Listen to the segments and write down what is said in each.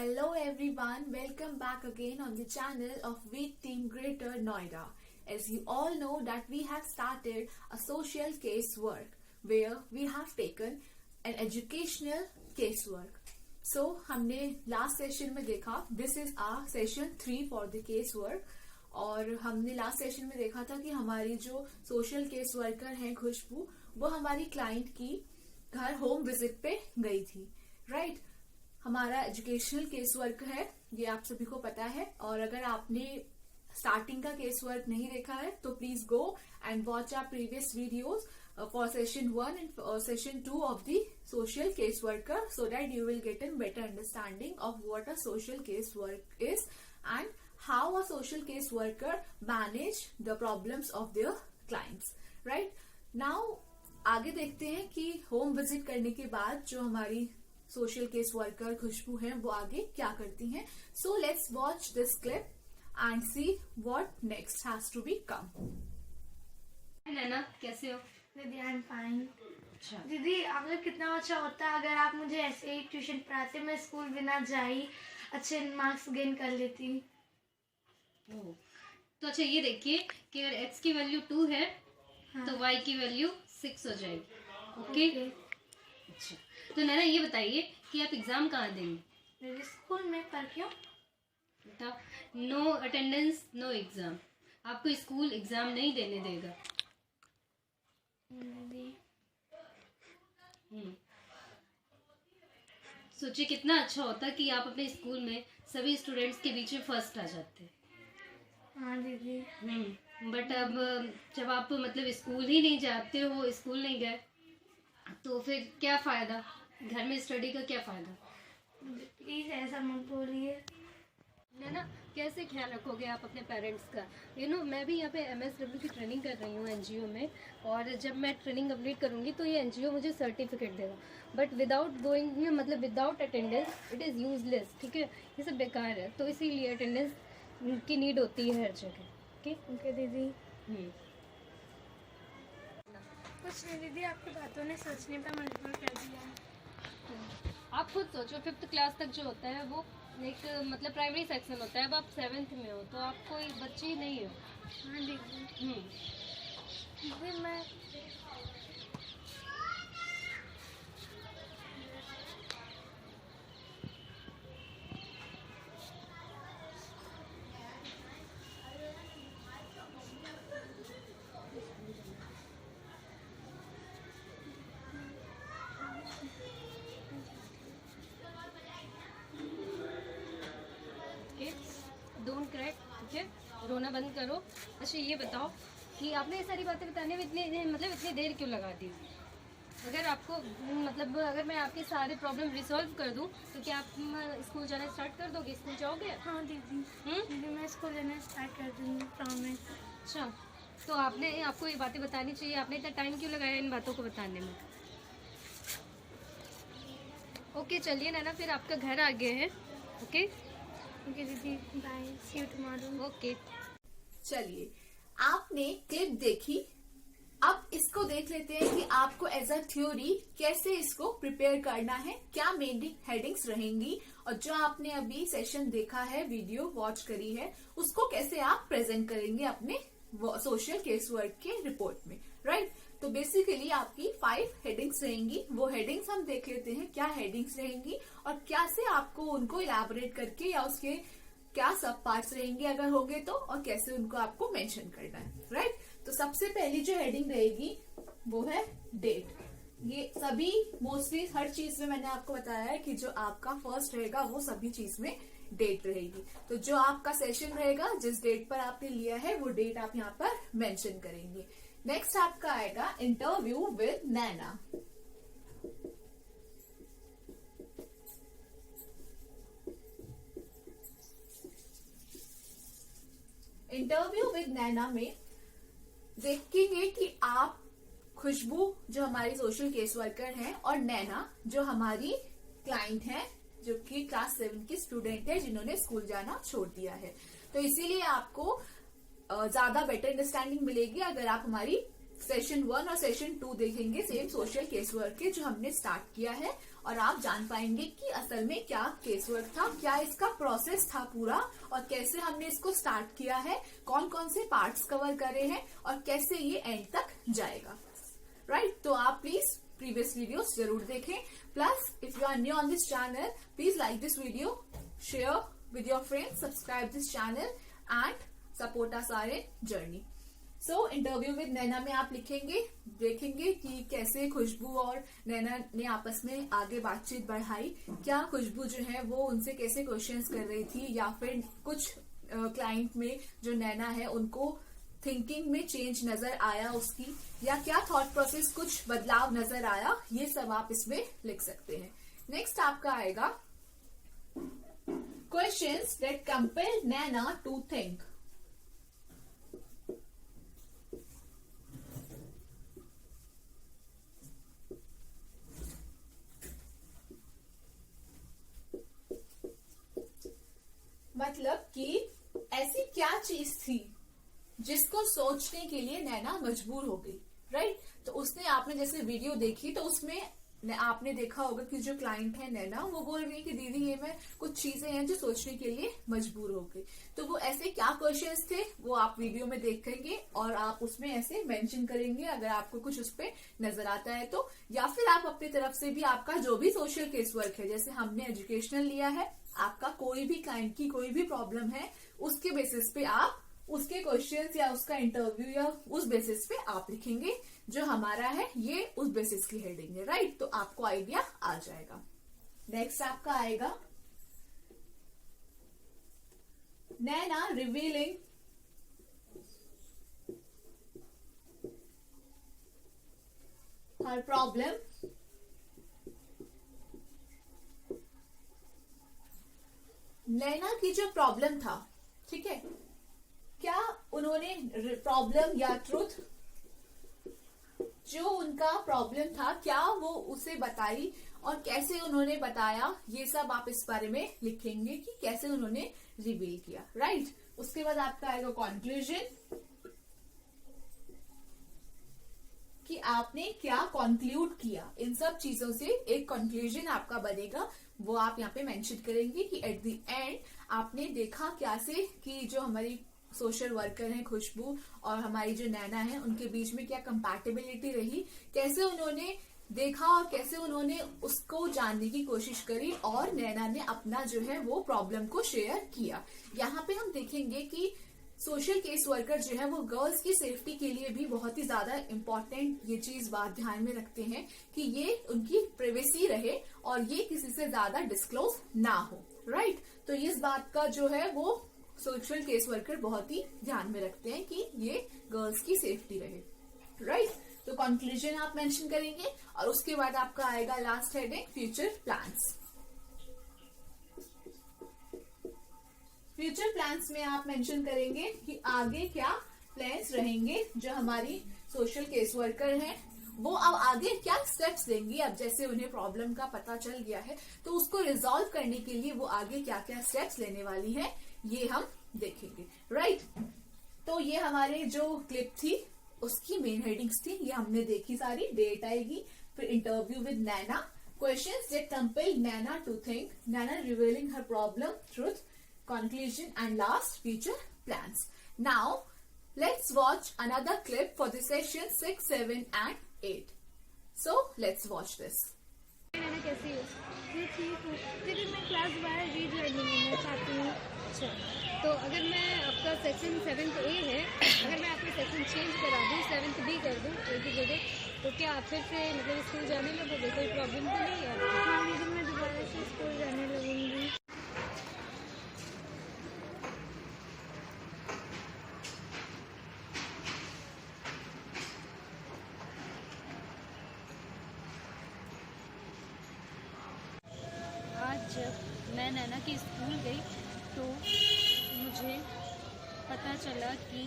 Hello everyone, welcome back again on the channel of Week Team Greater Noida. As you all know that we have started a social casework where we have taken an educational casework. So हमने last session में देखा this is our session 3 for the casework और हमने last session में देखा था कि हमारी जो सोशल केस वर्कर हैं खुशबू वो हमारी क्लाइंट की घर होम विजिट पे गई थी राइट। हमारा एजुकेशनल केस वर्क है ये आप सभी को पता है और अगर आपने स्टार्टिंग का केस वर्क नहीं देखा है तो please go and watch our previous videos for session 1 and session 2 of the social case worker so that you will get an better understanding of what a social case work is and how a social case worker manage the problems of their clients, right? Now आगे देखते हैं कि home visit करने के बाद जो हमारी social case worker खुशबू हैं वो आगे क्या करती हैं। So let's watch this clip and see what next has to be come. नैना कैसे हो? दीदी आई एम फाइन। अच्छा दीदी आप लोग कितना अच्छा होता अगर आप मुझे ऐसे ही ट्यूशन पढ़ाते, मैं स्कूल बिना जाई अच्छे मार्क्स गेन कर लेती। तो अच्छा ये देखिए कि अगर x की वैल्यू 2 है तो y की वैल्यू 6 हो जाएगी। ओके अच्छा तो नैना ये बताइए कि आप एग्जाम कहाँ देंगे? मेरे स्कूल में। पर क्यों? बेटा नो अटेंडेंस नो एग्जाम, आपको स्कूल एग्जाम नहीं देने देगा। दीदी सोचिए कितना अच्छा होता कि आप अपने स्कूल में सभी स्टूडेंट्स के बीच में फर्स्ट आ जाते। हाँ दीदी। बट अब जब आप मतलब स्कूल ही नहीं जाते हो, स्कूल नहीं गए तो फिर क्या फ़ायदा, घर में स्टडी का क्या फ़ायदा? प्लीज़ ऐसा मत बोलिए। है ना, कैसे ख्याल रखोगे आप अपने पेरेंट्स का? मैं भी यहाँ पे MSW की ट्रेनिंग कर रही हूँ NGO में, और जब मैं ट्रेनिंग कंप्लीट करूँगी तो ये NGO मुझे सर्टिफिकेट देगा, बट विदाउट गोइंग मतलब without attendance it is useless. ठीक है, ये सब बेकार है, तो इसीलिए अटेंडेंस की नीड होती है हर जगह। ओके दीदी। कुछ नहीं दीदी, आपकी बातों ने सोचने पर मजबूर कर दिया। आप खुद सोचो 5th क्लास तक जो होता है वो एक मतलब प्राइमरी सेक्शन होता है। अब आप 7th में हो तो आप कोई बच्चे ही नहीं हो। हाँ दीदी। दीदी मैं डोंट क्राई, ठीक है, रोना बंद करो। अच्छा ये बताओ कि आपने ये सारी बातें बताने में इतनी देर क्यों लगा दी? अगर आपको मतलब अगर मैं आपके सारे प्रॉब्लम रिसॉल्व कर दूं तो क्या आप स्कूल जाना स्टार्ट कर दोगे? स्कूल जाओगे? हाँ दीदी। दीदी मैं स्कूल जाना स्टार्ट कर दूँगी, प्रॉमिस। अच्छा तो आपको ये बातें बतानी चाहिए, आपने इतना टाइम क्यों लगाया इन बातों को बताने में? ओके चलिए नैना, फिर आपका घर आ गया है। ओके ओके दीदी, bye, see you tomorrow. Okay चलिए आपने क्लिप देखी, अब इसको देख लेते हैं कि आपको एज अ थ्योरी कैसे इसको प्रिपेयर करना है, क्या मेन हेडिंग्स रहेंगी और जो आपने अभी सेशन देखा है, वीडियो वॉच करी है, उसको कैसे आप प्रेजेंट करेंगे अपने सोशल केस वर्क के रिपोर्ट में, राइट? तो बेसिकली आपकी 5 हेडिंग्स रहेंगी। वो हेडिंग्स हम देख लेते हैं क्या हेडिंग्स रहेंगी और कैसे आपको उनको इलैबोरेट करके या उसके क्या सब पार्ट्स रहेंगे अगर होंगे तो, और कैसे उनको आपको मेंशन करना है, राइट? तो सबसे पहली जो हेडिंग रहेगी वो है डेट। ये सभी मोस्टली हर चीज में मैंने आपको बताया है कि जो आपका फर्स्ट रहेगा वो सभी चीज में डेट रहेगी। तो जो आपका सेशन रहेगा जिस डेट पर आपने लिया है वो डेट आप यहाँ पर मेंशन करेंगे। नेक्स्ट आपका आएगा interview with Naina. Interview with Naina में देखेंगे कि आप खुशबू जो हमारी सोशल केस वर्कर हैं और नैना जो हमारी क्लाइंट है जो कि क्लास 7 की स्टूडेंट है जिन्होंने स्कूल जाना छोड़ दिया है। तो इसीलिए आपको ज्यादा बेटर अंडरस्टैंडिंग मिलेगी अगर आप हमारी सेशन 1 और सेशन 2 देखेंगे सेम सोशल केस वर्क के जो हमने स्टार्ट किया है और आप जान पाएंगे कि असल में क्या केस वर्क था, क्या इसका प्रोसेस था पूरा, और कैसे हमने इसको स्टार्ट किया है, कौन कौन से पार्ट्स कवर करे हैं और कैसे ये एंड तक जाएगा। राइट, तो आप प्लीज प्रीवियस वीडियोस जरूर देखें। Plus if you are new on this channel, please like this video, share with your friends, subscribe this channel and support us our journey. So interview with Naina में आप देखेंगे कि कैसे खुशबू और नैना ने आपस में आगे बातचीत बढ़ाई, क्या खुशबू जो है वो उनसे कैसे क्वेश्चंस कर रही थी, या फिर कुछ क्लाइंट में जो नैना है उनको थिंकिंग में चेंज नजर आया उसकी, या क्या थॉट प्रोसेस कुछ बदलाव नजर आया, ये सब आप इसमें लिख सकते हैं। नेक्स्ट आपका आएगा questions that compel Nana to think. मतलब कि ऐसी क्या चीज थी जिसको सोचने के लिए नैना मजबूर हो गई। राइट, तो उसने, आपने जैसे वीडियो देखी तो उसमें आपने देखा होगा कि जो क्लाइंट है नैना, वो बोल रही है कि दीदी ये मैं कुछ चीजें हैं जो सोचने के लिए मजबूर हो गई। तो वो ऐसे क्या क्वेश्चंस थे वो आप वीडियो में देखेंगे और आप उसमें ऐसे मेंशन करेंगे अगर आपको कुछ उस पे नजर आता है तो, या फिर आप अपनी तरफ से भी आपका जो भी सोशल केस वर्क है, जैसे हमने एजुकेशनल लिया है, आपका कोई भी क्लाइंट की कोई भी प्रॉब्लम है उसके बेसिस पे आप उसके क्वेश्चंस या उसका इंटरव्यू या उस बेसिस पे आप लिखेंगे। जो हमारा है ये उस बेसिस की हेडिंग है। राइट, तो आपको आइडिया आ जाएगा। नेक्स्ट आपका आएगा नैना रिवीलिंग हर प्रॉब्लम नैना की जो प्रॉब्लम था, ठीक है, क्या उन्होंने प्रॉब्लम या ट्रुथ, जो उनका प्रॉब्लम था क्या वो उसे बताई और कैसे उन्होंने बताया, ये सब आप इस बारे में लिखेंगे कि कैसे उन्होंने रिवील किया। राइट, उसके बाद आपका आएगा कंक्लूजन, कि आपने क्या कंक्लूड किया। इन सब चीजों से एक कंक्लूजन आपका बनेगा, वो आप यहाँ पे मेंशन करेंगे कि एट द एंड आपने देखा क्या से कि जो हमारी सोशल वर्कर है खुशबू और हमारी जो नैना है उनके बीच में क्या कंपैटिबिलिटी रही, कैसे उन्होंने देखा और कैसे उन्होंने उसको जानने की कोशिश करी और नैना ने अपना जो है वो प्रॉब्लम को शेयर किया। यहाँ पे हम देखेंगे कि सोशल केस वर्कर जो है वो गर्ल्स की सेफ्टी के लिए भी बहुत ही ज्यादा इम्पोर्टेंट ये चीज बात ध्यान में रखते हैं कि ये उनकी प्राइवेसी रहे और ये किसी से ज्यादा डिस्क्लोज ना हो। राइट, तो इस बात का जो है वो सोशल केस वर्कर बहुत ही ध्यान में रखते हैं कि ये गर्ल्स की सेफ्टी रहे। राइट, तो कंक्लूजन आप मेंशन करेंगे और उसके बाद आपका आएगा last heading future plans. Future plans में आप मेंशन करेंगे कि आगे क्या प्लान्स रहेंगे, जो हमारी सोशल केस वर्कर हैं वो अब आगे क्या स्टेप्स लेंगी। अब जैसे उन्हें प्रॉब्लम का पता चल गया है तो उसको रिजॉल्व करने के लिए वो आगे क्या क्या स्टेप्स लेने वाली है ये हम देखेंगे। राइट, तो ये हमारे जो क्लिप थी उसकी मेन हेडिंग्स थी, ये हमने देखी सारी। डेट आएगी, फिर interview with Naina, questions that compel Naina to think, Naina revealing her problem, truth, conclusion, and last future plans. Now let's watch another clip for the session 6, 7 and 8. So let's watch this. मैंने कैसी हो? मैं ठीक हूँ, लेकिन मैं क्लास 12 रीजॉइन करना चाहती हूँ। अच्छा, तो अगर मैं आपका सेक्शन 7th A है, अगर मैं आपका सेक्शन चेंज करा दूँ 7th B कर दूँ A की जगह, तो क्या आप फिर से मतलब स्कूल जाने लगोगे? कोई प्रॉब्लम तो नहीं है? हाँ, लेकिन मैं दोबारा से स्कूल जाने लगूंगी। जब मैं नैना के स्कूल गई तो मुझे पता चला कि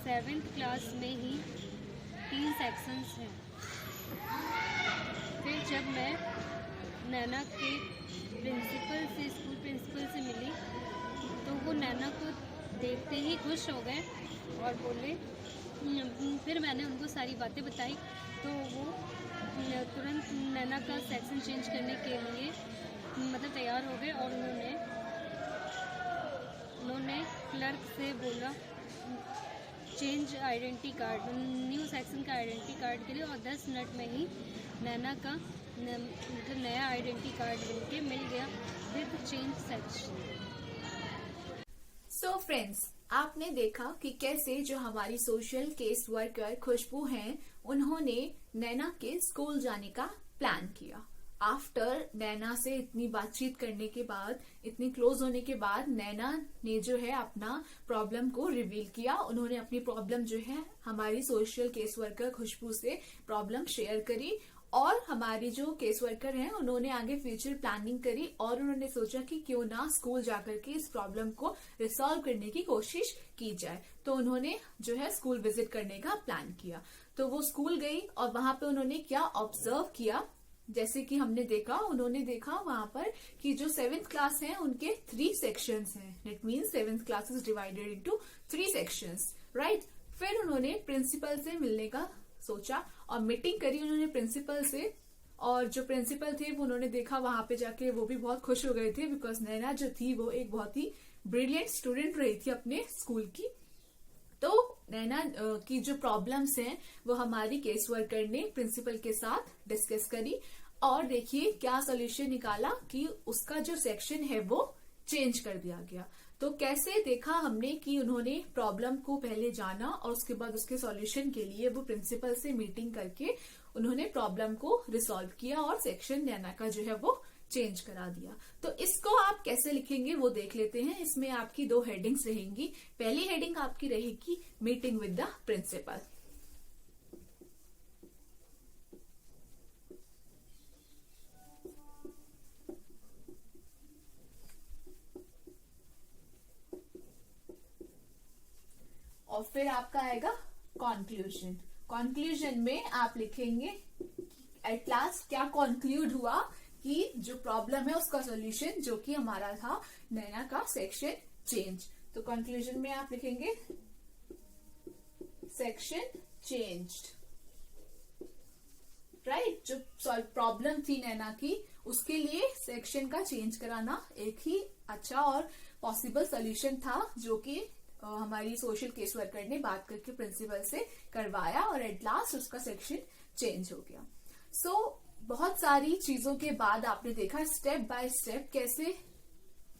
7th क्लास में ही 3 सेक्शंस हैं। फिर जब मैं नैना के प्रिंसिपल से, स्कूल प्रिंसिपल से मिली तो वो नैना को देखते ही खुश हो गए और बोले, फिर मैंने उनको सारी बातें बताई तो वो तुरंत नैना का सेक्शन चेंज करने के लिए मतलब तैयार हो गए और उन्होंने क्लर्क से बोला change identity card, new section का आइडेंटिटी कार्ड के लिए, और 10 मिनट में ही नैना का मतलब नया आइडेंटिटी कार्ड बनके मिल गया with change section. So friends, आपने देखा कि कैसे जो हमारी सोशल केस वर्कर खुशबू हैं, उन्होंने नैना के स्कूल जाने का प्लान किया। आफ्टर नैना से इतनी बातचीत करने के बाद, इतनी क्लोज होने के बाद, नैना ने जो है अपना प्रॉब्लम को रिवील किया। उन्होंने अपनी प्रॉब्लम जो है हमारी सोशल केस वर्कर खुशबू से प्रॉब्लम शेयर करी, और हमारी जो केस वर्कर हैं उन्होंने आगे फ्यूचर प्लानिंग करी और उन्होंने सोचा कि क्यों ना स्कूल जाकर के इस प्रॉब्लम को रिसॉल्व करने की कोशिश की जाए। तो उन्होंने जो है स्कूल विजिट करने का प्लान किया। तो वो स्कूल गई और वहां पे उन्होंने क्या ऑब्जर्व किया, जैसे कि हमने देखा, उन्होंने देखा वहां पर कि जो 7th क्लास है उनके 3 सेक्शंस हैं। It means 7th class is divided into 3 sections, right. फिर उन्होंने प्रिंसिपल से मिलने का सोचा और मीटिंग करी उन्होंने प्रिंसिपल से, और जो प्रिंसिपल थे वो उन्होंने देखा वहां पे जाके, वो भी बहुत खुश हो गए थे बिकॉज नैना जो थी वो एक बहुत ही ब्रिलियंट स्टूडेंट रही थी अपने स्कूल की। तो नैना की जो प्रॉब्लम्स हैं वो हमारी केस वर्कर ने प्रिंसिपल के साथ डिस्कस करी, और देखिए क्या सॉल्यूशन निकाला कि उसका जो सेक्शन है वो चेंज कर दिया गया। तो कैसे देखा हमने कि उन्होंने प्रॉब्लम को पहले जाना और उसके बाद उसके सॉल्यूशन के लिए वो प्रिंसिपल से मीटिंग करके उन्होंने प्रॉब्लम को रिसॉल्व किया और सेक्शन नैना का जो है वो चेंज करा दिया। तो इसको आप कैसे लिखेंगे वो देख लेते हैं। इसमें आपकी 2 हेडिंग्स रहेंगी। पहली हेडिंग आपकी रहेगी मीटिंग विद द प्रिंसिपल। और फिर आपका आएगा कॉन्क्लूजन। कॉन्क्लूजन में आप लिखेंगे एट लास्ट क्या कॉन्क्लूड हुआ कि जो प्रॉब्लम है उसका सॉल्यूशन जो कि हमारा था नैना का सेक्शन चेंज। तो कंक्लूजन में आप लिखेंगे सेक्शन चेंज्ड, राइट। जो प्रॉब्लम थी नैना की उसके लिए सेक्शन का चेंज कराना एक ही अच्छा और पॉसिबल सॉल्यूशन था, जो कि हमारी सोशल केस वर्कर ने बात करके प्रिंसिपल से करवाया और एट लास्ट उसका सेक्शन चेंज हो गया। सो बहुत सारी चीजों के बाद आपने देखा स्टेप बाय स्टेप कैसे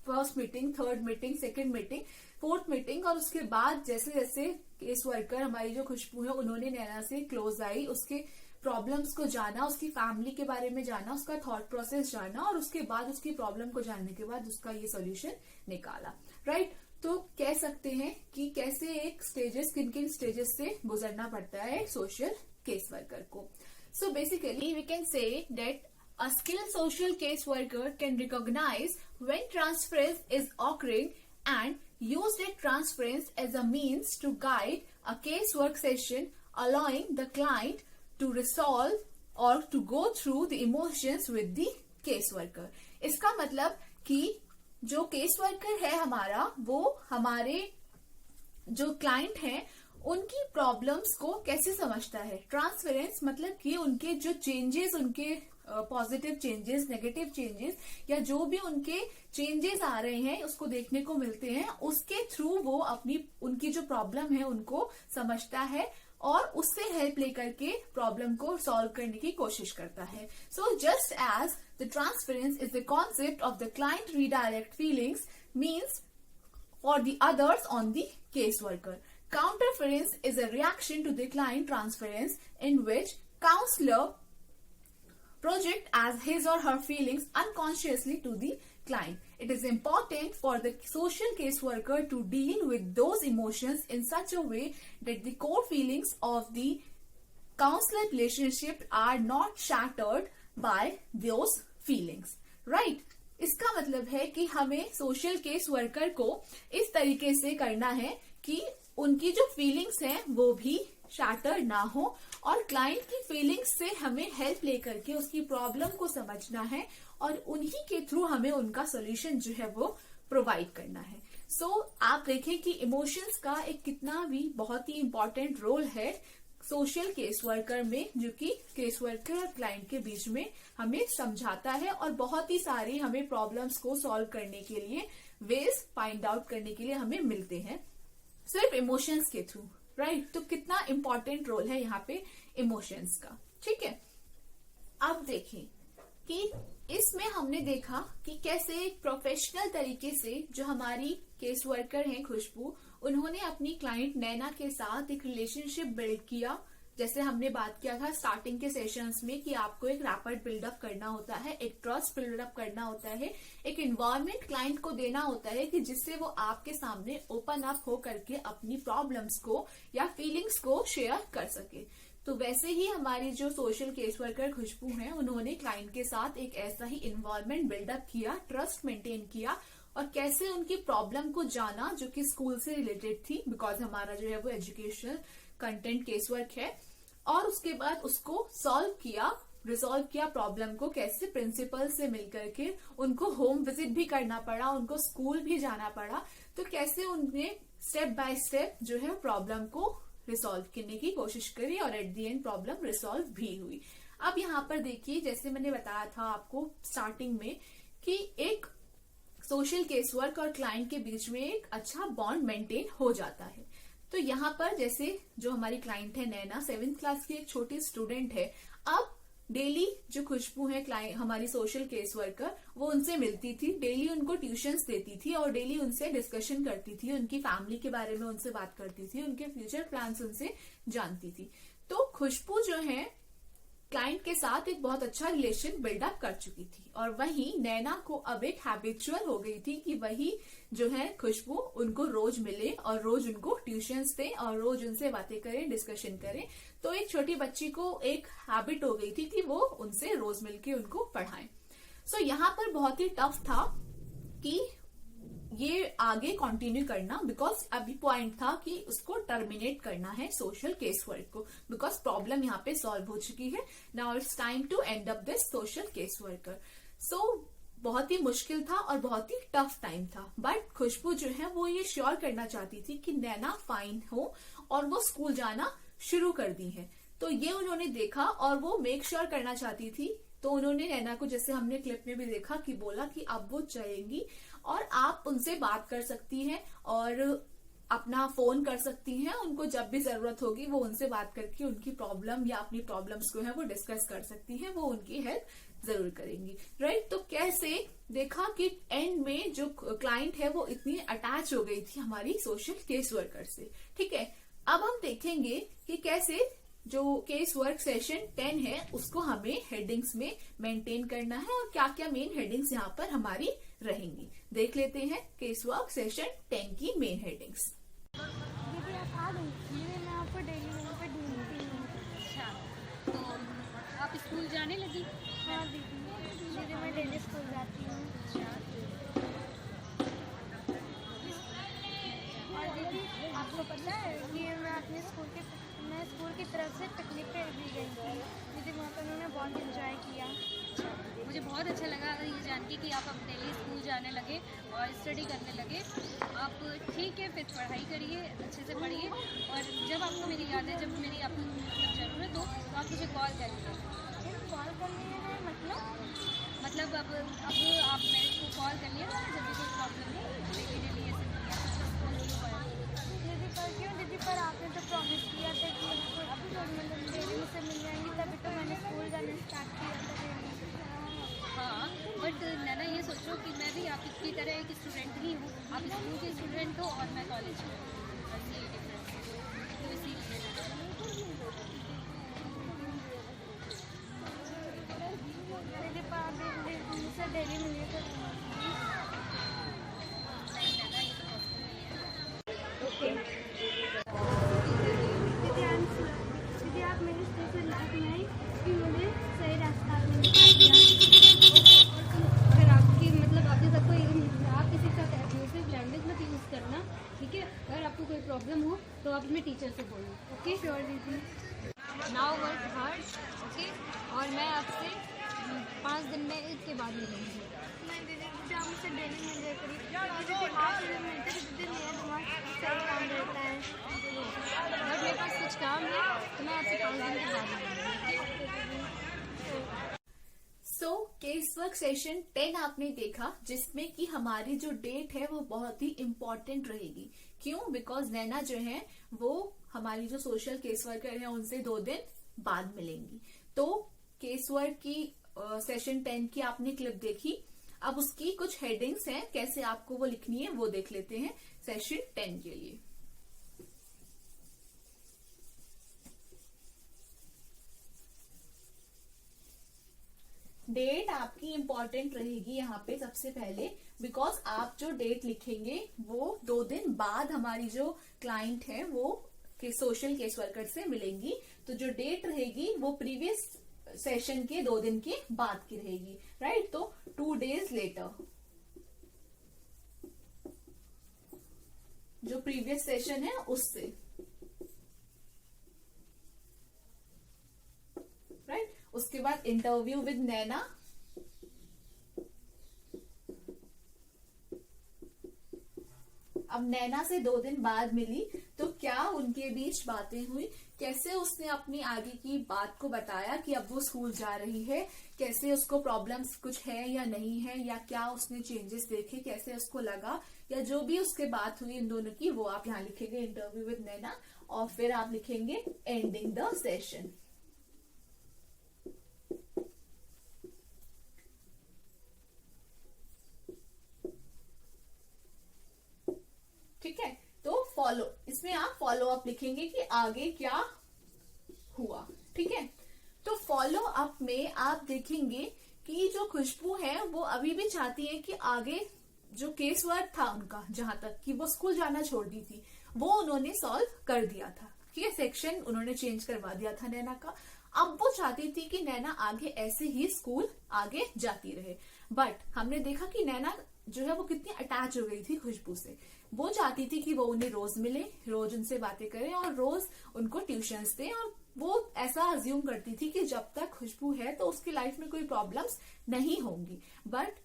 first meeting, third meeting, second meeting, fourth meeting, और उसके बाद जैसे जैसे केस वर्कर हमारी जो खुशबू है उन्होंने नैना से क्लोज आई, उसके प्रॉब्लम्स को जाना, उसकी फैमिली के बारे में जाना, उसका थॉट प्रोसेस जाना, और उसके बाद उसकी प्रॉब्लम को जानने के बाद उसका ये सॉल्यूशन निकाला, राइट। तो कह सकते हैं कि कैसे एक स्टेजेस, किन किन स्टेजेस से गुजरना पड़ता है सोशल केस वर्कर को। So basically we can say that a skilled social case worker can recognize when transference is occurring and use that transference as a means to guide a casework session, allowing the client to resolve or to go through the emotions with the case worker. इसका मतलब कि जो case worker है हमारा, वो हमारे जो client है उनकी प्रॉब्लम्स को कैसे समझता है। ट्रांसफरेंस मतलब कि उनके जो चेंजेस, उनके पॉजिटिव चेंजेस, नेगेटिव चेंजेस, या जो भी उनके चेंजेस आ रहे हैं उसको देखने को मिलते हैं, उसके थ्रू वो अपनी उनकी जो प्रॉब्लम है उनको समझता है और उससे हेल्प लेकर के प्रॉब्लम को सॉल्व करने की कोशिश करता है। So just as the transference is the concept of the client redirect feelings means for the others on the case worker. Counterference is a reaction to the client transference in which counselor project as his or her feelings unconsciously to the client. It is important for the social case worker to deal with those emotions in such a way that the core feelings of the counselor relationship are not shattered by those feelings. Right? इसका मतलब है कि हमें social case worker को इस तरीके से करना है कि उनकी जो फीलिंग्स हैं वो भी शैटर ना हो, और क्लाइंट की फीलिंग्स से हमें हेल्प लेकर के उसकी प्रॉब्लम को समझना है और उन्हीं के थ्रू हमें उनका सॉल्यूशन जो है वो प्रोवाइड करना है। सो आप देखें कि इमोशंस का एक कितना भी बहुत ही इम्पोर्टेंट रोल है सोशल केस वर्कर में, जो कि केस वर्कर और क्लाइंट के बीच में हमें समझाता है और बहुत ही सारी हमें प्रॉब्लम्स को सॉल्व करने के लिए वेज फाइंड आउट करने के लिए हमें मिलते हैं सिर्फ इमोशंस के थ्रू, राइट। तो कितना इंपॉर्टेंट रोल है यहाँ पे इमोशंस का, ठीक है। अब देखें कि इसमें हमने देखा कि कैसे एक प्रोफेशनल तरीके से जो हमारी केस वर्कर हैं खुशबू, उन्होंने अपनी क्लाइंट नैना के साथ एक रिलेशनशिप बिल्ड किया। जैसे हमने बात किया था स्टार्टिंग के सेशंस में कि आपको एक रैपिड बिल्डअप करना होता है, एक ट्रस्ट बिल्डअप करना होता है, एक एनवायरनमेंट क्लाइंट को देना होता है कि जिससे वो आपके सामने ओपन अप हो करके अपनी प्रॉब्लम्स को या फीलिंग्स को शेयर कर सके। तो वैसे ही हमारी जो सोशल केस वर्कर खुशबू हैं, उन्होंने क्लाइंट के साथ एक ऐसा ही एनवायरनमेंट बिल्डअप किया, ट्रस्ट मेंटेन किया और कैसे उनकी प्रॉब्लम को जाना जो कि स्कूल से रिलेटेड थी, बिकॉज हमारा जो है वो एजुकेशनल कंटेंट केस वर्क है, और उसके बाद उसको सॉल्व किया, रिजॉल्व किया प्रॉब्लम को। कैसे प्रिंसिपल से मिलकर के उनको होम विजिट भी करना पड़ा, उनको स्कूल भी जाना पड़ा, तो कैसे उन्हें स्टेप बाय स्टेप जो है प्रॉब्लम को रिसॉल्व करने की कोशिश करी और at the and problem resolve भी हुई। अब यहाँ पर देखिए, जैसे मैंने बताया था आपको स्टार्टिंग में कि एक सोशल केस वर्क और क्लाइंट के बीच में एक अच्छा बॉन्ड मेंटेन हो जाता है। तो यहाँ पर जैसे जो हमारी क्लाइंट है नैना, 7th क्लास की एक छोटी स्टूडेंट है। अब डेली जो खुशबू है क्लाइंट हमारी सोशल केस वर्कर, वो उनसे मिलती थी, डेली उनको ट्यूशंस देती थी और डेली उनसे डिस्कशन करती थी, उनकी फैमिली के बारे में उनसे बात करती थी, उनके फ्यूचर प्लान्स उनसे जानती थी। तो खुशबू जो है क्लाइंट के साथ एक बहुत अच्छा रिलेशन बिल्डअप कर चुकी थी और वहीं नैना को अब एक हैबिचुअल हो गई थी कि वही जो है खुशबू उनको रोज मिले और रोज उनको ट्यूशंस दे और रोज उनसे बातें करे, डिस्कशन करे। तो एक छोटी बच्ची को एक हैबिट हो गई थी कि वो उनसे रोज मिलके उनको पढ़ाए। सो यहाँ पर बहुत ही टफ था कि ये आगे कंटिन्यू करना, बिकॉज अभी पॉइंट था कि उसको टर्मिनेट करना है सोशल केस वर्क को, बिकॉज प्रॉब्लम यहाँ पे सॉल्व हो चुकी है। Now it's time to end up this social case worker. So बहुत ही मुश्किल था और बहुत ही टफ टाइम था, बट खुशबू जो है वो ये श्योर करना चाहती थी कि नैना फाइन हो और वो स्कूल जाना शुरू कर दी है। तो ये उन्होंने देखा और वो मेक श्योर करना चाहती थी। तो उन्होंने नैना को, जैसे हमने क्लिप में भी देखा, कि बोला कि अब वो जाएंगी और आप उनसे बात कर सकती हैं और अपना फोन कर सकती हैं, उनको जब भी जरूरत होगी वो उनसे बात करके उनकी प्रॉब्लम या अपनी प्रॉब्लम्स को है वो डिस्कस कर सकती हैं, वो उनकी हेल्प जरूर करेंगी, राइट। तो कैसे देखा कि एंड में जो क्लाइंट है वो इतनी अटैच हो गई थी हमारी सोशल केस वर्कर से, ठीक है। अब हम देखेंगे कि कैसे जो केस वर्क सेशन 10 है उसको हमें हेडिंग्स में मेंटेन करना है और क्या क्या मेन हेडिंग्स यहाँ पर हमारी रहेंगी। देख लेते हैं केस वर्क सेशन 10 की मेन हेडिंग्स। दीदी आप आ गई? मैं आपको डेली वहीं पे ढूंढती हूँ। अच्छा, तो आप स्कूल जाने लगी? हाँ दीदी मैं डेली स्कूल जाती हूँ। और दीदी आपको पता है कि मैं अपने स्कूल की तरफ से पिकनिक पे भी गई थी दीदी, वहाँ पर उन्होंने बहुत इंजॉय किया। मुझे बहुत अच्छा लगा ये जान के कि आप अब डेली स्कूल जाने लगे और स्टडी करने लगे। आप ठीक है, फिर पढ़ाई करिए, अच्छे से पढ़िए और जब आपको मेरी याद है, जब मेरी आपको ज़रूरत हो तो आप मुझे कॉल करिए। कॉल करने है मतलब अब आप मेरे को कॉल कर लिया जब भी कोई प्रॉब्लम हो, लेकिन लिए दीदी पर क्यों दीदी, पर आपने तो प्रॉमिस किया था कि अभी तो मतलब डेली मुझसे मिल जाएंगी, तभी तो मैंने स्कूल जाना स्टार्ट किया था डेली। हाँ, बट नैना ये सोचो कि मैं भी आपकी तरह एक स्टूडेंट ही हूँ। आप स्कूल के स्टूडेंट हो और मैं कॉलेज की, बस ये डिफरेंस है। तो इसीलिए दीदी पर मुझसे डेली मिलिए तो नहीं नैना, ये तो पॉसिबल नहीं है। ओके दीदी आप मेरे स्कूल से लाइक नहीं कि मुझे सही रास्ता आपने दिखा दिया। अगर आपकी मतलब आपके सबको आप किसी के साथ एब्यूसिव लैंग्वेज मत यूज़ करना, ठीक है। अगर आपको कोई प्रॉब्लम हो तो आप अपने टीचर से बोलो, ओके। श्योर दीदी। Now work hard, okay. और मैं आपसे 5 दिन में इसके बाद मिलूँगी। मैं दीदी आप मुझसे डेली मिल जाए करिए, दीदी आप जब मिलते दीदी मेरा दिमाग सही काम रहता है। बट मेरे पास कुछ काम है तो मैं आपसे 5 दिन के बाद मिलूंगी। सो केस वर्क सेशन 10 आपने देखा, जिसमें कि हमारी जो डेट है वो बहुत ही इम्पोर्टेंट रहेगी। क्यों? बिकॉज नैना जो है वो हमारी जो सोशल केस वर्कर है उनसे 2 दिन बाद मिलेंगी। तो केस वर्क की सेशन 10 की आपने क्लिप देखी। अब उसकी कुछ हेडिंग्स हैं, कैसे आपको वो लिखनी है वो देख लेते हैं सेशन 10 के लिए। डेट आपकी इंपॉर्टेंट रहेगी यहाँ पे सबसे पहले, बिकॉज आप जो डेट लिखेंगे वो 2 दिन बाद हमारी जो क्लाइंट है वो सोशल केस वर्कर से मिलेंगी। तो जो डेट रहेगी वो प्रीवियस सेशन के 2 दिन के बाद की रहेगी, राइट? तो 2 days लेटर जो प्रीवियस सेशन है उससे, राइट? उसके बाद इंटरव्यू विद नैना, अब नैना से 2 दिन बाद मिली तो क्या उनके बीच बातें हुई, कैसे उसने अपनी आगे की बात को बताया कि अब वो स्कूल जा रही है, कैसे उसको प्रॉब्लम्स कुछ है या नहीं है, या क्या उसने चेंजेस देखे, कैसे उसको लगा, या जो भी उसके बात हुई इन दोनों की वो आप यहाँ लिखेंगे इंटरव्यू विद नैना। और फिर आप लिखेंगे एंडिंग द सेशन। ठीक है, तो इसमें आप फॉलो अप लिखेंगे कि आगे क्या हुआ। ठीक है, तो फॉलो अप में आप देखेंगे कि जो खुशबू है वो अभी भी चाहती है कि आगे जो केस वर्क था उनका, जहां तक कि वो स्कूल जाना छोड़ दी थी, वो उन्होंने सॉल्व कर दिया था। ठीक है, सेक्शन उन्होंने चेंज करवा दिया था नैना का। अब वो चाहती थी कि नैना आगे ऐसे ही स्कूल आगे जाती रहे, बट हमने देखा कि नैना जो है वो कितनी अटैच हो गई थी खुशबू से। वो चाहती थी कि वो उन्हें रोज मिले, रोज उनसे बातें करे और रोज उनको ट्यूशंस दे, और वो ऐसा अज्यूम करती थी कि जब तक खुशबू है तो उसकी लाइफ में कोई प्रॉब्लम्स नहीं होंगी। बट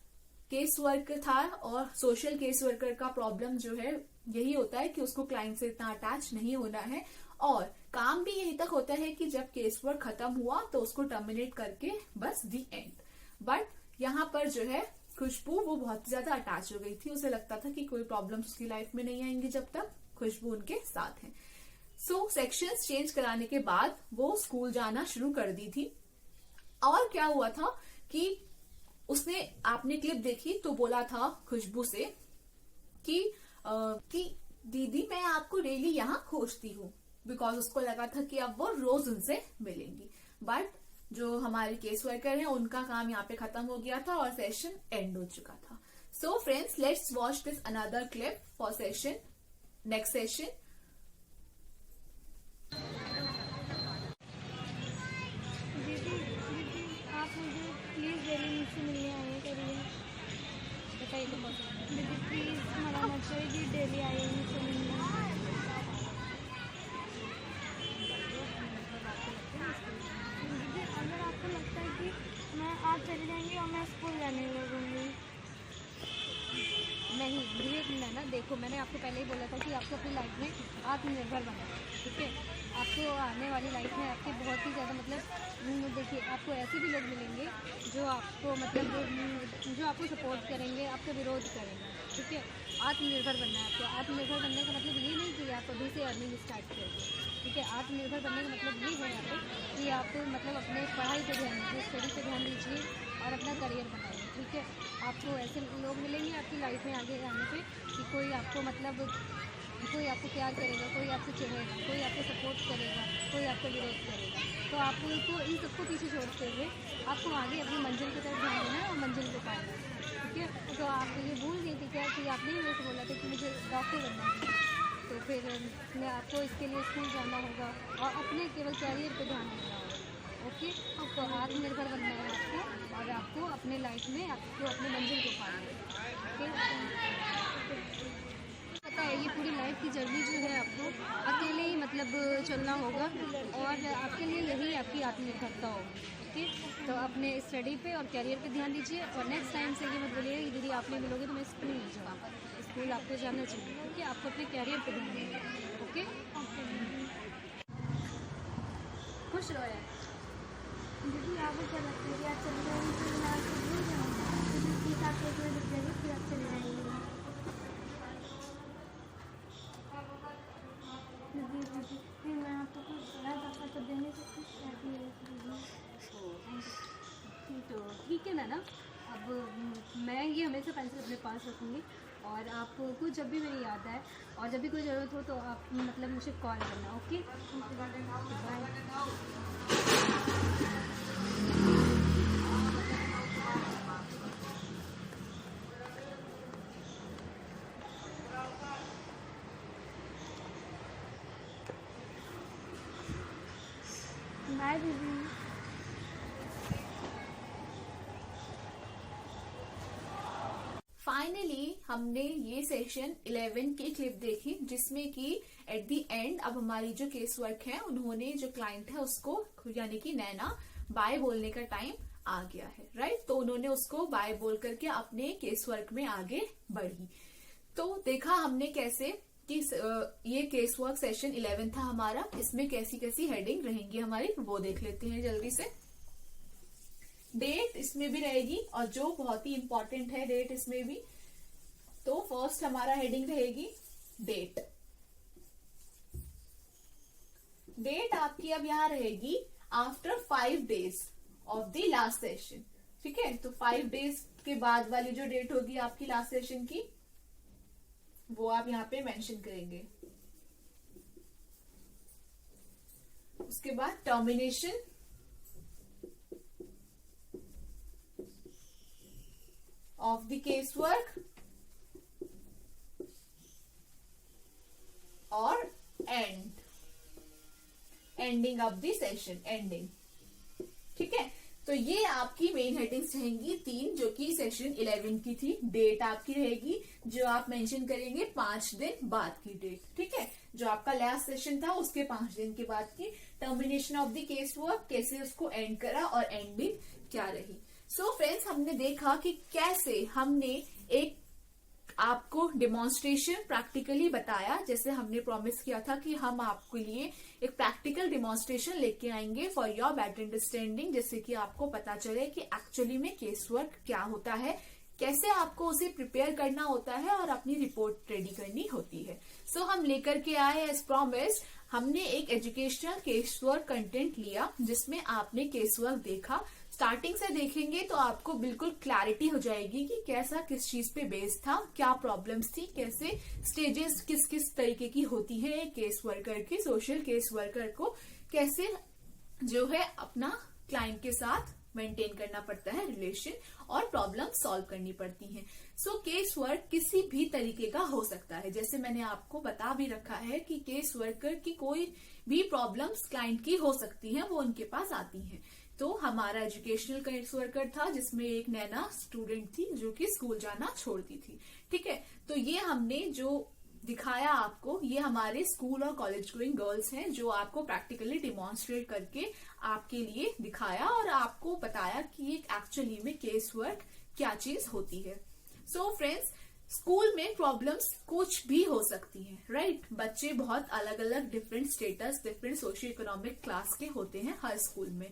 केस वर्क था और सोशल केस वर्कर का प्रॉब्लम जो है यही होता है कि उसको क्लाइंट से इतना अटैच नहीं होना है, और काम भी यहीं तक होता है कि जब केस वर्क खत्म हुआ तो उसको टर्मिनेट करके बस दी एंड। बट यहाँ पर जो है खुशबू वो बहुत ज्यादा अटैच हो गई थी, उसे लगता था कि कोई प्रॉब्लम्स उसकी लाइफ में नहीं आएंगी जब तक खुशबू उनके साथ है। सो सेक्शंस चेंज कराने के बाद वो स्कूल जाना शुरू कर दी थी। और क्या हुआ था कि उसने, आपने क्लिप देखी तो बोला था खुशबू से कि दीदी मैं आपको डेली यहाँ खोजती हूँ, बिकॉज उसको लगा था कि अब वो रोज उनसे मिलेंगी। बट जो हमारे केस वर्कर हैं उनका काम यहाँ पे खत्म हो गया था और सेशन एंड हो चुका था। So friends, let's watch this another clip for session next session. दीदी आप मुझे प्लीज़ डेली मुझसे मिलने आया करिए। बताइए तो दीदी प्लीज़ मना मत करिए, डेली आइए मुझसे मिलने। दीदी अगर आपको लगता है कि आप चली जाएंगी और मैं स्कूल जाने लगूंगी। नहीं धीरे ना, देखो मैंने आपको पहले ही बोला था कि आपको अपनी लाइफ में आत्मनिर्भर बनना है। ठीक है, आपको आने वाली लाइफ में आपके बहुत ही ज़्यादा देखिए आपको ऐसे भी लोग मिलेंगे जो आपको जो आपको सपोर्ट करेंगे, आपका विरोध करेंगे। ठीक है, आत्मनिर्भर बनना है आपको। आत्मनिर्भर बनने का मतलब ये नहीं कि आप अभी से अर्निंग स्टार्ट करेंगे। ठीक है, आत्मनिर्भर बनने का मतलब ये है यहाँ पे कि आप अपने पढ़ाई पर ध्यान दीजिए, स्टडी पर ध्यान दीजिए और अपना करियर बनाइए। ठीक है, आपको ऐसे लोग मिलेंगे आपकी लाइफ में आगे आने पे कि कोई आपको कोई आपको प्यार करेगा, कोई आपसे चिढ़ेगा, कोई आपको सपोर्ट करेगा, कोई आपको विरोध करेगा। तो आपको इन सबको पीछे छोड़ते हुए आपको आगे अपनी मंजिल की तरफ ध्यान देना है और मंजिल को पाना है। ठीक है, तो आप ये भूल गई थी क्या कि आपने मेरे से बोला था कि मुझे डॉक्टर बनना है, तो फिर आपको इसके लिए स्कूल जाना होगा और अपने केवल कैरियर पर ध्यान देना होगा। ओके, तो आत्मनिर्भर बनना है आपको और आपको अपने लाइफ में आपको अपने मंजिल को पाना है। ओके, पता है ये पूरी लाइफ की जर्नी जो है आपको अकेले ही चलना होगा और आपके लिए यही आपकी आत्मनिर्भरता होगी। ओके, तो अपने स्टडी पे और कैरियर पे ध्यान दीजिए और नेक्स्ट टाइम से ये मत बोलिए कि दीदी आप नहीं मिलोगे तो मैं स्कूल नहीं जाऊँगा। स्कूल आपको जाना चाहिए। ओके, आपको अपने कैरियर पे ध्यान दीजिए। ओके, खुश रहो यार। दीदी आपको क्या लगता है कि आप चले जाएंगे तो मैं आपको भूल जाऊँगी, तो दीदी साथ एक मिनट रुक जाएगी फिर आप चले जाएंगे। दीदी दीदी फिर मैं आपको कुछ बड़ा दफा तो देने से खुश रहती है दीदी। तो ठीक है ना, अब मैं ये हमेशा पेंसिल अपने पास रखूँगी और आपको जब भी मेरी याद आए और जब भी कोई ज़रूरत हो तो आप मतलब मुझे कॉल करना। Okay, bye. बाय दीदी। फाइनली हमने ये सेशन 11 की क्लिप देखी, जिसमें कि एट द एंड अब हमारी जो केस वर्क है, उन्होंने जो क्लाइंट है उसको यानी कि नैना बाय बोलने का टाइम आ गया है, राइट। तो उन्होंने उसको बाय बोल करके अपने केस वर्क में आगे बढ़ी। तो देखा हमने कैसे कि ये केस वर्क सेशन 11 था हमारा, इसमें कैसी कैसी हेडिंग रहेंगी हमारी वो देख लेते हैं जल्दी से। डेट इसमें भी रहेगी और जो बहुत ही इंपॉर्टेंट है डेट इसमें भी। तो फर्स्ट हमारा हेडिंग रहेगी डेट। डेट आपकी अब यहां रहेगी after 5 days of the last session, ठीक है। तो 5 days के बाद वाली जो डेट होगी आपकी लास्ट सेशन की, वो आप यहाँ पे मेंशन करेंगे। उसके बाद टर्मिनेशन of the casework और ending of the session, ending, ठीक है। तो ये आपकी मेन हेडिंग्स रहेंगी 3, जो कि सेशन 11 की थी। डेट आपकी रहेगी जो आप मेंशन करेंगे 5 दिन बाद की डेट, ठीक है। जो आपका लास्ट सेशन था उसके 5 दिन के बाद की। Termination of the case work, कैसे उसको एंड करा और एंडिंग क्या रही। सो फ्रेंड्स, हमने देखा कि कैसे हमने एक आपको डेमोन्स्ट्रेशन प्रैक्टिकली बताया, जैसे हमने प्रॉमिस किया था कि हम आपके लिए एक प्रैक्टिकल डेमोन्स्ट्रेशन लेके आएंगे फॉर योर बेटर अंडरस्टैंडिंग, जिससे कि आपको पता चले कि एक्चुअली में केस वर्क क्या होता है, कैसे आपको उसे प्रिपेयर करना होता है और अपनी रिपोर्ट रेडी करनी होती है। सो हम लेकर के आए एज प्रॉमिस, हमने एक एजुकेशनल केस वर्क कंटेंट लिया जिसमें आपने केस वर्क देखा। स्टार्टिंग से देखेंगे तो आपको बिल्कुल क्लैरिटी हो जाएगी कि कैसा किस चीज पे बेस्ड था, क्या प्रॉब्लम्स थी, कैसे स्टेजेस किस किस तरीके की होती है एक केस वर्कर की। सोशल केस वर्कर को कैसे जो है अपना क्लाइंट के साथ मेंटेन करना पड़ता है रिलेशन और प्रॉब्लम सॉल्व करनी पड़ती हैं। सो केस वर्क किसी भी तरीके का हो सकता है, जैसे मैंने आपको बता भी रखा है कि केस वर्कर की कोई भी प्रॉब्लम्स क्लाइंट की हो सकती हैं, वो उनके पास आती हैं। तो हमारा एजुकेशनल केस वर्कर था जिसमें एक नैना स्टूडेंट थी जो कि स्कूल जाना छोड़ती थी, ठीक है। तो ये हमने जो दिखाया आपको, ये हमारे स्कूल और कॉलेज गोइंग गर्ल्स हैं, जो आपको प्रैक्टिकली डिमॉन्स्ट्रेट करके आपके लिए दिखाया और आपको बताया कि एक्चुअली में केस वर्क क्या चीज होती है। सो फ्रेंड्स, स्कूल में प्रॉब्लम्स कुछ भी हो सकती हैं, राइट। बच्चे बहुत अलग अलग different status, different socio economic class के होते हैं हर स्कूल में।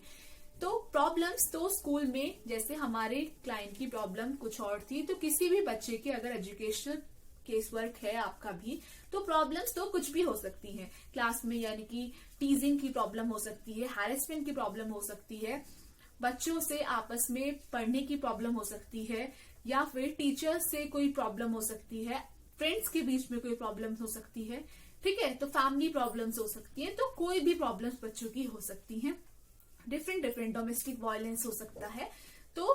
तो प्रॉब्लम्स तो स्कूल में, जैसे हमारे क्लाइंट की प्रॉब्लम कुछ और थी, तो किसी भी बच्चे की अगर एजुकेशनल केस वर्क है आपका भी, तो प्रॉब्लम्स तो कुछ भी हो सकती हैं क्लास में, यानी कि टीजिंग की प्रॉब्लम हो सकती है, हैरेसमेंट की प्रॉब्लम हो सकती है, बच्चों से आपस में पढ़ने की प्रॉब्लम हो सकती है, या फिर टीचर्स से कोई प्रॉब्लम हो सकती है, फ्रेंड्स के बीच में कोई प्रॉब्लम हो सकती है, ठीक है। तो फैमिली प्रॉब्लम्स हो सकती है, तो कोई भी प्रॉब्लम्स बच्चों की हो सकती हैं। डिफरेंट डोमेस्टिक वायलेंस हो सकता है, तो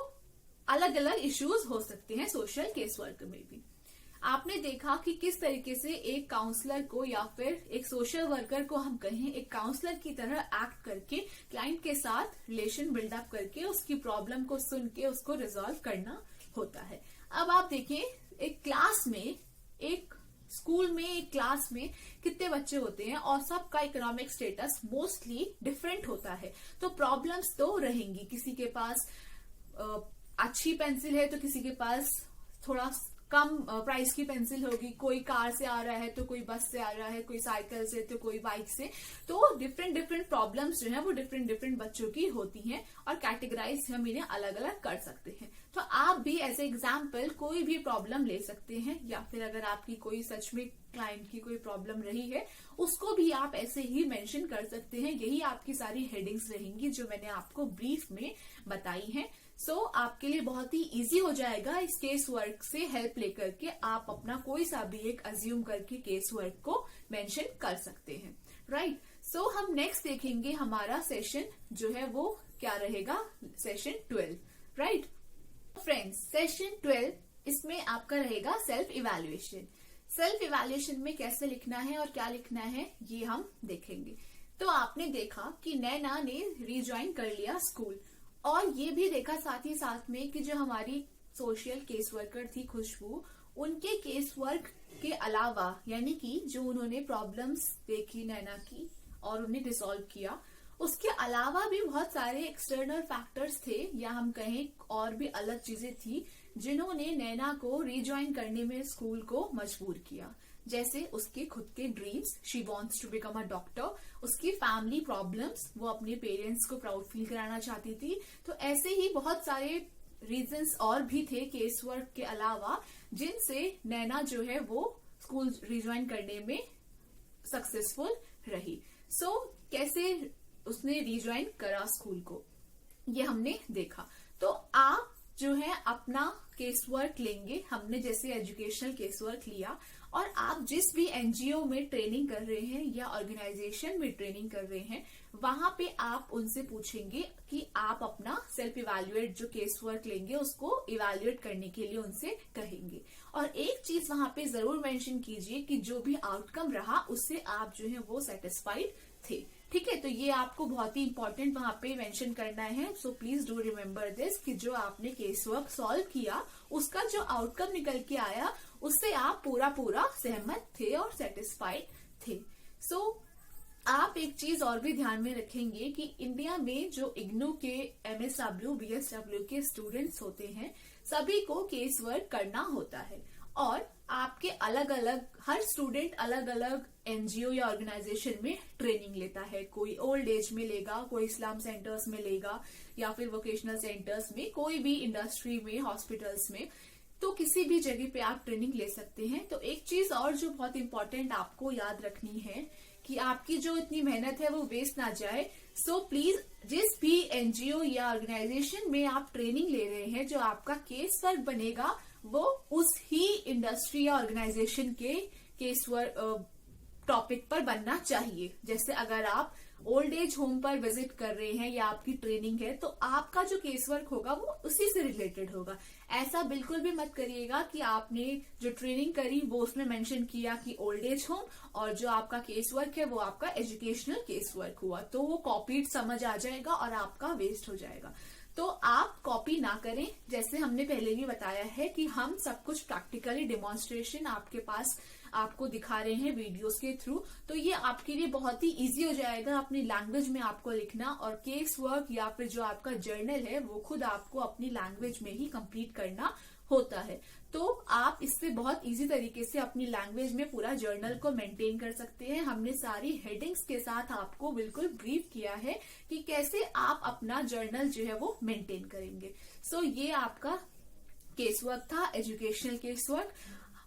अलग अलग इश्यूज हो सकते हैं सोशल केस वर्क में भी। आपने देखा कि किस तरीके से एक काउंसलर को या फिर एक सोशल वर्कर को हम कहें, एक काउंसलर की तरह एक्ट करके क्लाइंट के साथ रिलेशन बिल्डअप करके उसकी प्रॉब्लम को सुन के उसको रिजॉल्व करना होता है। अब आप देखें, एक क्लास में, एक स्कूल में, एक क्लास में कितने बच्चे होते हैं और सबका इकोनॉमिक स्टेटस मोस्टली डिफरेंट होता है, तो प्रॉब्लम्स तो रहेंगी। किसी के पास अच्छी पेंसिल है तो किसी के पास थोड़ा कम प्राइस की पेंसिल होगी, कोई कार से आ रहा है तो कोई बस से आ रहा है, कोई साइकिल से तो कोई बाइक से। तो डिफरेंट प्रॉब्लम्स जो है वो डिफरेंट बच्चों की होती हैं और कैटेगराइज हम इन्हें अलग अलग कर सकते हैं। तो आप भी एज एग्जाम्पल कोई भी प्रॉब्लम ले सकते हैं, या फिर अगर आपकी कोई सच में क्लाइंट की कोई प्रॉब्लम रही है उसको भी आप ऐसे ही मेंशन कर सकते हैं। यही आपकी सारी हेडिंग्स रहेंगी जो मैंने आपको ब्रीफ में बताई हैं। सो आपके लिए बहुत ही इजी हो जाएगा इस केस वर्क से हेल्प लेकर के आप अपना कोई सा भी एक अज्यूम करके केस वर्क को मेंशन कर सकते हैं, राइट। सो हम नेक्स्ट देखेंगे हमारा सेशन जो है वो क्या रहेगा, सेशन 12, राइट। फ्रेंड्स, सेशन 12 इसमें आपका रहेगा सेल्फ इवैल्यूएशन। सेल्फ इवैल्यूएशन में कैसे लिखना है और क्या लिखना है ये हम देखेंगे। तो आपने देखा कि नैना ने रिज्वाइन कर लिया स्कूल, और ये भी देखा साथ ही साथ में कि जो हमारी सोशल केस वर्कर थी खुशबू, उनके केस वर्क के अलावा यानी कि जो उन्होंने प्रॉब्लम्स देखी नैना की और उन्हें डिसॉल्व किया, उसके अलावा भी बहुत सारे एक्सटर्नल फैक्टर्स थे या हम कहें और भी अलग चीजें थी जिन्होंने नैना को रिज्वाइन करने में स्कूल को मजबूर किया। जैसे उसके खुद के dreams, she wants to become a doctor, उसकी फैमिली प्रॉब्लम्स, वो अपने पेरेंट्स को प्राउड फील कराना चाहती थी। तो ऐसे ही बहुत सारे रीजंस और भी थे केस वर्क के अलावा जिनसे नैना जो है वो स्कूल रिज्वाइन करने में सक्सेसफुल रही। सो कैसे उसने रिज्वाइन करा स्कूल को ये हमने देखा। तो आप जो है अपना केस वर्क लेंगे, हमने जैसे एजुकेशनल केस वर्क लिया, और आप जिस भी एनजीओ में ट्रेनिंग कर रहे हैं या ऑर्गेनाइजेशन में ट्रेनिंग कर रहे हैं वहां पे आप उनसे पूछेंगे कि आप अपना सेल्फ इवैल्यूएट जो केस वर्क लेंगे उसको इवैल्यूएट करने के लिए उनसे कहेंगे। और एक चीज वहां पे जरूर मेंशन कीजिए कि जो भी आउटकम रहा उससे आप जो है वो सेटिस्फाइड थे, ठीक है। तो ये आपको बहुत ही इंपॉर्टेंट वहां पे मेंशन करना है। So please do remember this कि जो आपने केस वर्क सॉल्व किया उसका जो आउटकम निकल के आया उससे आप पूरा सहमत थे और सेटिस्फाइड थे। सो आप एक चीज और भी ध्यान में रखेंगे कि इंडिया में जो इग्नू के MSW BSW के स्टूडेंट्स होते हैं सभी को केस वर्क करना होता है, और आपके अलग अलग हर स्टूडेंट अलग अलग एनजीओ या ऑर्गेनाइजेशन में ट्रेनिंग लेता है। कोई ओल्ड एज में लेगा, कोई स्लम सेंटर्स में लेगा, या फिर वोकेशनल सेंटर्स में, कोई भी इंडस्ट्री में, हॉस्पिटल्स में, तो किसी भी जगह पे आप ट्रेनिंग ले सकते हैं। तो एक चीज और जो बहुत इंपॉर्टेंट आपको याद रखनी है कि आपकी जो इतनी मेहनत है वो वेस्ट ना जाए। सो प्लीज जिस भी एनजीओ या ऑर्गेनाइजेशन में आप ट्रेनिंग ले रहे हैं, जो आपका केस वर्क बनेगा वो उस ही इंडस्ट्री या ऑर्गेनाइजेशन के केस वर्क टॉपिक पर बनना चाहिए। जैसे अगर आप ओल्ड एज होम पर विजिट कर रहे हैं या आपकी ट्रेनिंग है तो आपका जो केस वर्क होगा वो उसी से रिलेटेड होगा। ऐसा बिल्कुल भी मत करिएगा कि आपने जो ट्रेनिंग करी वो उसमें मेंशन किया कि ओल्ड एज होम और जो आपका केस वर्क है वो आपका एजुकेशनल केस वर्क हुआ, तो वो कॉपीड समझ आ जाएगा और आपका वेस्ट हो जाएगा। तो आप कॉपी ना करें। जैसे हमने पहले भी बताया है कि हम सब कुछ प्रैक्टिकली डेमोन्स्ट्रेशन आपके पास आपको दिखा रहे हैं वीडियोस के थ्रू, तो ये आपके लिए बहुत ही इजी हो जाएगा अपनी लैंग्वेज में आपको लिखना, और केस वर्क या फिर जो आपका जर्नल है वो खुद आपको अपनी लैंग्वेज में ही कंप्लीट करना होता है। तो आप इससे बहुत इजी तरीके से अपनी लैंग्वेज में पूरा जर्नल को मेंटेन कर सकते हैं। हमने सारी हेडिंग्स के साथ आपको बिल्कुल ब्रीफ किया है कि कैसे आप अपना जर्नल जो है वो मेंटेन करेंगे। सो ये आपका केस वर्क था, एजुकेशनल केस वर्क।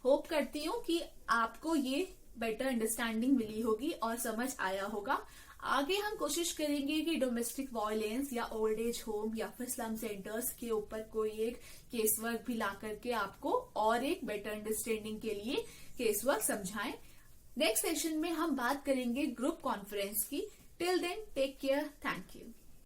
होप करती हूँ कि आपको ये बेटर अंडरस्टैंडिंग मिली होगी और समझ आया होगा। आगे हम कोशिश करेंगे कि डोमेस्टिक वायलेंस या ओल्ड एज होम या फिर स्लम सेंटर्स के ऊपर कोई एक केस वर्क भी ला करके आपको और एक बेटर अंडरस्टैंडिंग के लिए केस वर्क समझाएं। नेक्स्ट सेशन में हम बात करेंगे ग्रुप कॉन्फ्रेंस की। Till then take care, thank you.